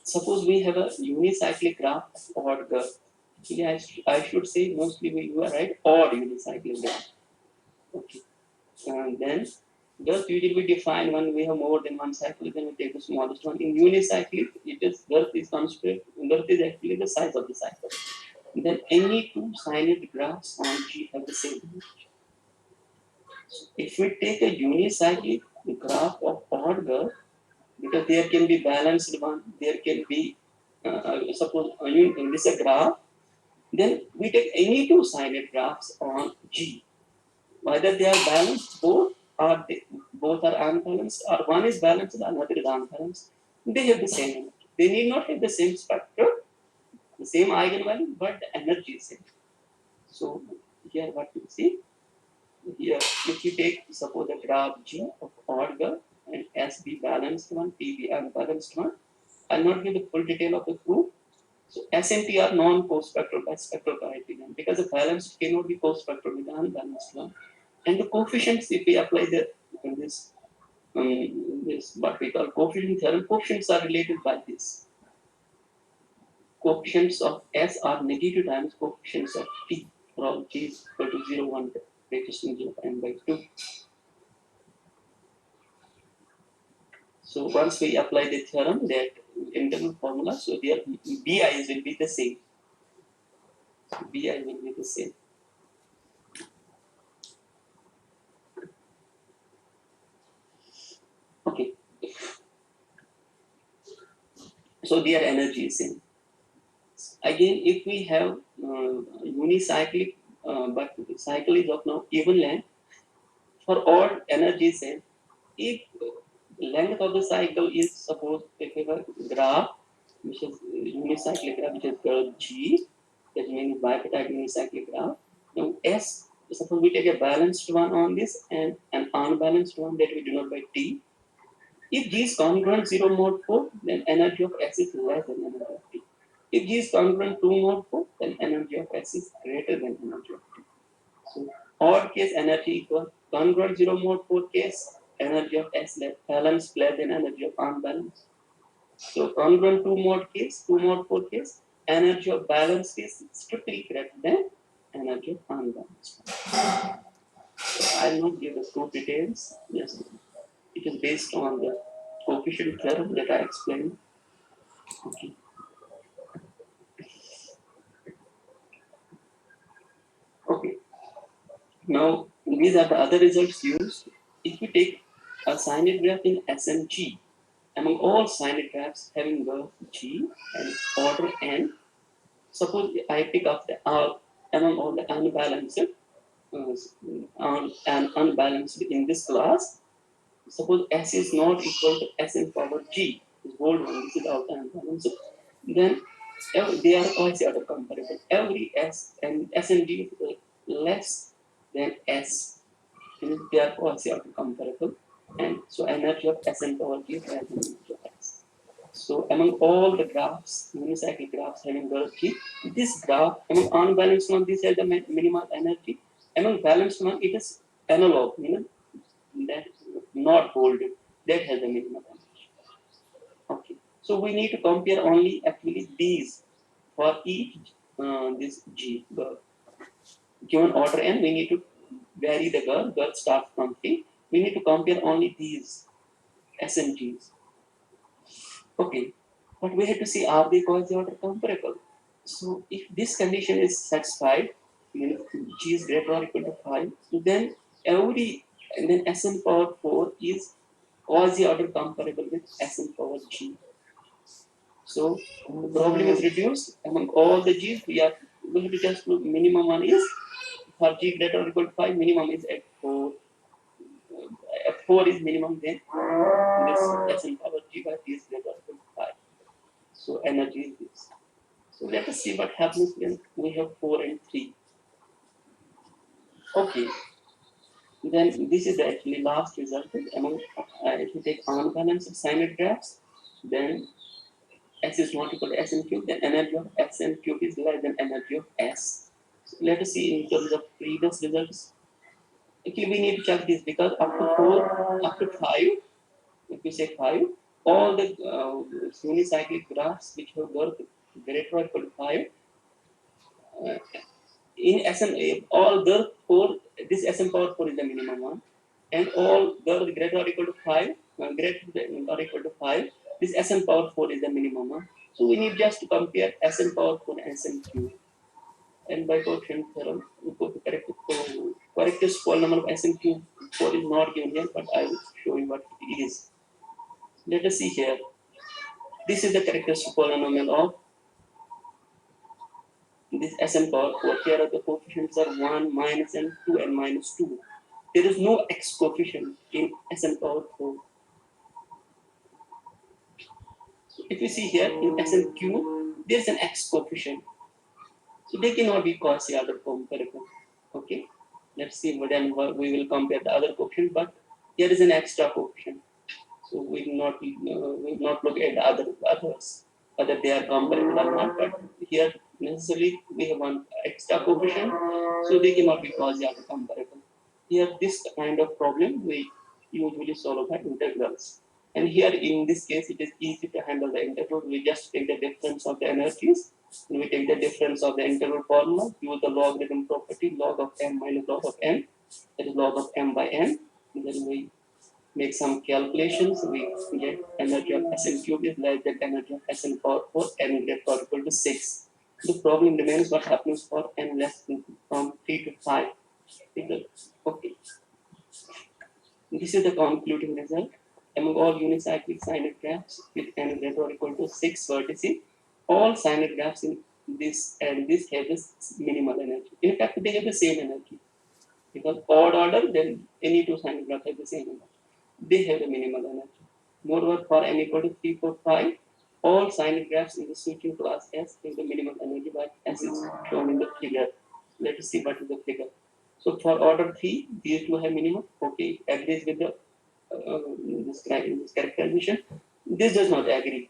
[SPEAKER 1] suppose we have a unicyclic graph of odd graph. Actually, I should say mostly you are right, odd unicyclic graph. Okay. And then girth usually define when we have more than one cycle, then we take the smallest one. In unicyclic, it is girth is constant. Girth is actually the size of the cycle. Then any two cyanide graphs on G have the same image. If we take a unicyclic graph of odd girth, because there can be balanced one, there can be suppose this is a graph, then we take any two cyanide graphs on G, whether they are balanced, both are unbalanced, or one is balanced, another is unbalanced. They have the same energy. They need not have the same spectrum, the same eigenvalue, but the energy is same. So here what you see here, if you take suppose a graph G of odd girth and S be balanced one, T be unbalanced one. I'll not give the full detail of the proof. So S and T are non-co-spectral by spectral criterion because the balanced cannot be co-spectral with the unbalanced one. And the coefficients, if we apply this what we call coefficient theorem, coefficients are related by this. Coefficients of S are negative times coefficients of T for all G is equal to 0, 1, greatest than 0, n by 2. So once we apply the theorem, that internal formula, so there BIs will be the same. So BI will be the same. Okay. So their energy is same. Again, if we have unicyclic, but cycle is of now even length, for all energy cell, if length of the cycle is suppose if we have a graph, which is unicyclic graph, which is called G, that means bipartite unicyclic graph. Now S, suppose we take a balanced one on this and an unbalanced one that we denote by T. If G is congruent 0 mod 4, then energy of S is less than energy of T. If G is congruent 2 mod 4, then energy of S is greater than energy of T. So odd case energy equal congruent 0 mod 4 case energy of S less balanced less than energy of unbalanced. So congruent 2 mod case, 2 mod 4 case, energy of balanced is strictly greater than energy of unbalanced. So I'll not give the full details. Yes, it is based on the coefficient theorem that I explained. Okay. Okay. Now these are the other results used. If you take a sine graph in SMG, among all sine graphs having the G and order n, suppose I pick up the among all the unbalanced and unbalanced in this class, suppose S is not equal to Sn power G, this bold one, this is out unbalanced, then they are quasi order comparable. Every S and S and G is less than S, means they are quasi order comparable, and so energy of Sn power G is less than energy of S. So among all the graphs, unicyclic graphs having energy, this graph among unbalanced one, this has the minimal energy. Among balanced one, it is analog, that not bolded, that has the minimal energy. Okay. So we need to compare only actually these for each this G girl. Given order n, we need to vary the girl starts from T. We need to compare only these SMGs. Okay, but we have to see are they quasi-order comparable. So if this condition is satisfied, G is greater or equal to 5, so then every and then Sn power 4 is quasi-order comparable with Sn power G. So the problem is reduced among all the G's. We have to just look minimum one is for G greater or equal to 5, minimum is at 4. At 4 is minimum, then this Sn power G by T is greater or equal to 5. So energy is this. So let us see what happens when we have 4 and 3. Okay. Then this is the actually last result among if you take unbalanced sine graphs, then S is not equal to Sn cube, then energy of Sn cube is less than energy of S. So let us see in terms of previous results. Actually, we need to check this because up to 4, up to 5, if we say 5, all the unicyclic graphs which have work greater or equal to 5, in Sn, all the 4, this Sn power 4 is the minimum one, and all the greater or equal to 5, greater or equal to 5, this Sn power 4 is the minimum one. So we need just to compare Sn power 4 and Sn cube. And by coefficient theorem, we could correctest polynomial of Sn cube 4 is not given here, but I will show you what it is. Let us see here. This is the characteristic polynomial of this Sn power 4. Here are the coefficients are 1, minus n, 2, and minus 2. There is no x coefficient in Sn power 4. So if you see here in Sn cube, there is an x coefficient. So they cannot be quasi-order comparable. Okay, let's see. Then we will compare the other coefficient, but here is an extra coefficient. So we will not look at the others whether they are comparable or not. But here necessarily we have one extra coefficient, so they cannot be quasi-order comparable. Here this kind of problem we usually solve by integrals. And here in this case it is easy to handle the integral. We just take the difference of the energies. And we take the difference of the integral formula, use the logarithm property, log of m minus log of n, that is log of m by n. And then we make some calculations. We get energy of Sn cube is less than energy of Sn power 4, n greater or equal to 6. The problem remains what happens for n less than from 3 to 5. Okay. This is the concluding result. Among all unicyclic sine graphs with n greater or equal to 6 vertices, all sine graphs in this and this have this minimal energy. In fact, they have the same energy because odd order, then any two sine graph have the same energy. They have the minimal energy. Moreover, for n equal to 3, 4, 5, all sine graphs in the switching class S have the minimum energy, but S is shown in the figure. Let us see what is the figure. So for order 3, these two have minimum. Okay, agrees with the this characterization. This does not agree.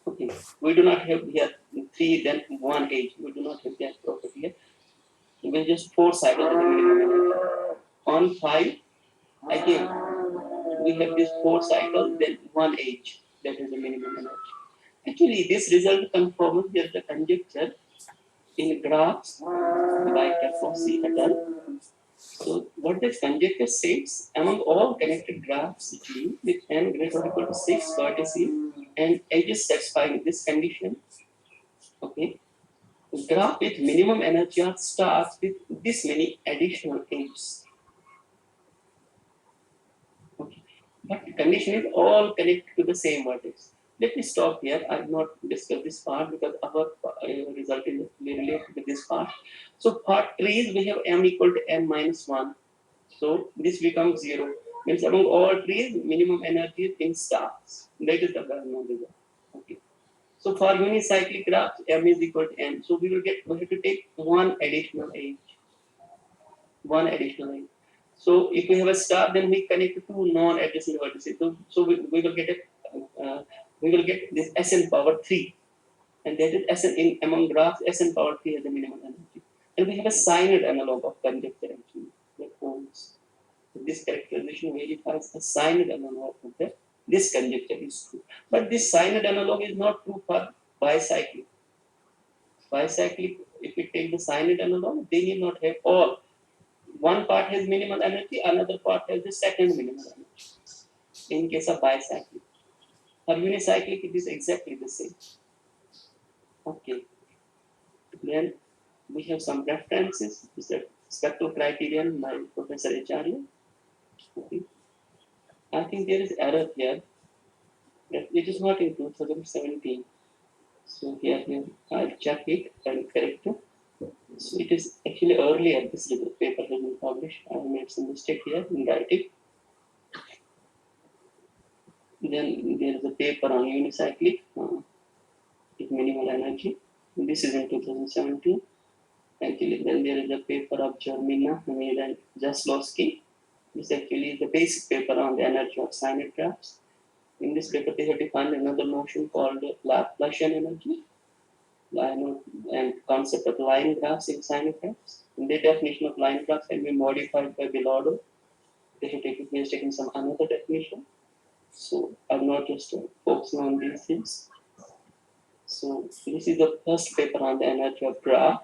[SPEAKER 1] Okay, we do not have here 3 then 1 edge. We do not have that property here. We just 4 cycles at the minimum energy. On 5, again, we have this 4 cycle, then 1 edge. That is the minimum energy. Actually, this result confirms that the conjecture in graphs by Kaposi et al. So what this conjecture says, among all connected graphs G with n greater or equal to 6 vertices and edges satisfying this condition, okay, graph with minimum energy starts with this many additional edges. Okay, but the condition is all connected to the same vertex. Let me stop here. I will not discuss this part because our result is related with this part. So part 3 is we have m equal to n minus 1. So this becomes 0. Means among all trees, minimum energy in stars. That is the well-known result. Okay. So for unicyclic graphs, m is equal to n. So we have to take one additional edge. One additional edge. So if we have a star, then we connect two non-adjacent vertices. So we will get this Sn power 3. And that is Sn in among graphs, Sn power 3 has the minimum energy. And we have a signed analog of conjecture actually. That holds. This characterization verifies a signed analog of that this conjecture is true. But this signed analog is not true for bicyclic. Bicyclic, if we take the signed analog, they need not have all. One part has minimal energy, another part has the second minimal energy. In case of bicyclic. For unicyclic, it is exactly the same. Okay. Then we have some references. This is the spectral criterion by Professor Acharya. Okay. I think there is error here. It is not in 2017. So here I'll check it and correct it. So it is actually earlier. This paper has been published. I made some mistake here in writing. Then there is a paper on unicyclic with minimal energy. This is in 2017. Actually, then there is a paper of Jermina, Hamid, and Jaslowski. This actually is the basic paper on the energy of signed graphs. In this paper, they have defined another notion called Laplacian energy and concept of line graphs in signed graphs. And the definition of line graphs can be modified by Bilardo. They have taken some another definition. So I'm not just focusing on these things. So this is the first paper on the energy of graph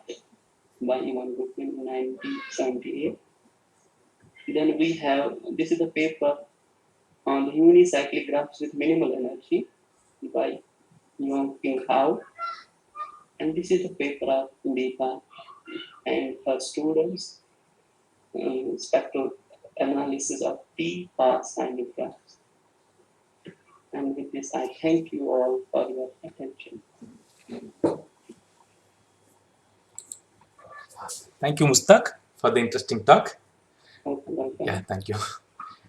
[SPEAKER 1] by Ivan Goodman in 1978. Then we have, this is the paper on the unicyclic graphs with minimal energy by Yong Ping Hao. And this is the paper of Deepa and her students, spectral analysis of P-path signed graphs. And with this, I thank you all for your attention.
[SPEAKER 2] Thank you, Mustaq, for the interesting talk.
[SPEAKER 1] Welcome.
[SPEAKER 2] Yeah, thank you.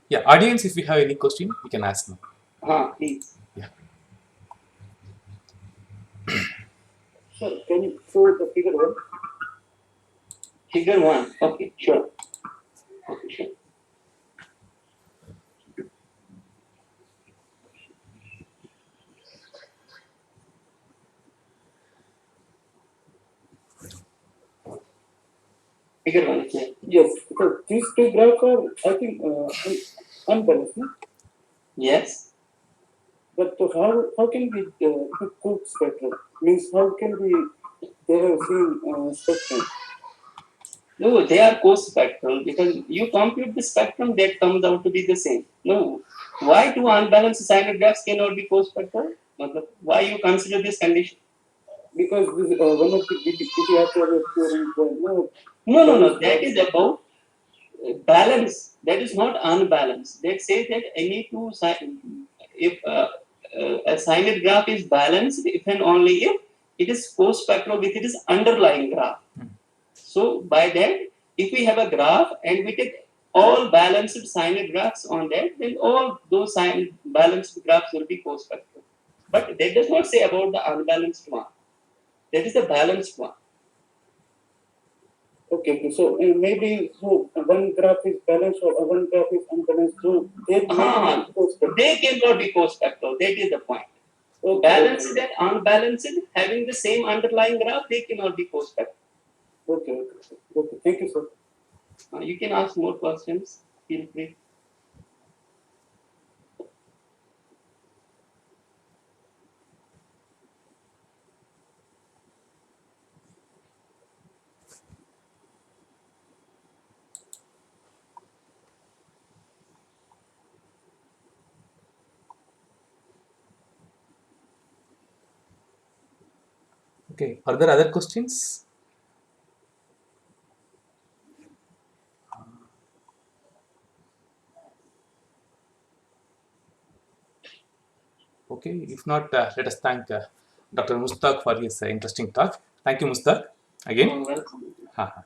[SPEAKER 2] Yeah, audience, if you have any question, you can ask now.
[SPEAKER 1] Please.
[SPEAKER 2] Yeah.
[SPEAKER 1] Sure. Can you show the figure 1? Figure 1. Okay, sure. Okay, sure. Figure 1 is there.
[SPEAKER 3] Yes, because these two graphs are, I think, unbalanced. No?
[SPEAKER 1] Yes.
[SPEAKER 3] But how can we prove spectrum? Means how can we they have seen spectrum?
[SPEAKER 1] No, they are co-spectral because you compute the spectrum that comes out to be the same. No. Why two unbalanced signed graphs cannot be co-spectral? Why you consider this condition?
[SPEAKER 3] Because this, one of the theory
[SPEAKER 1] No. That is about balance. That is not unbalanced. That says that any two if a signed graph is balanced if and only if it is co-spectral with its underlying graph. So by that, if we have a graph and we take all balanced signed graphs on that, then all those balanced graphs will be co-spectral. But that does not say about the unbalanced one. That is the balanced one.
[SPEAKER 3] Okay, so maybe so one graph is balanced or one graph is unbalanced. So they may
[SPEAKER 1] Ah,
[SPEAKER 3] be co-spectral.
[SPEAKER 1] they cannot be co-spectral. That is the point.
[SPEAKER 3] Okay.
[SPEAKER 1] Balanced and unbalanced, having the same underlying graph, they cannot be co-spectral.
[SPEAKER 3] Okay. Thank you, sir.
[SPEAKER 1] You can ask more questions. Feel free.
[SPEAKER 2] Okay, are there other questions? Okay, if not, let us thank Dr. Mustaq for his interesting talk. Thank you, Mustaq. Again.
[SPEAKER 1] Welcome.
[SPEAKER 2] Ha, ha.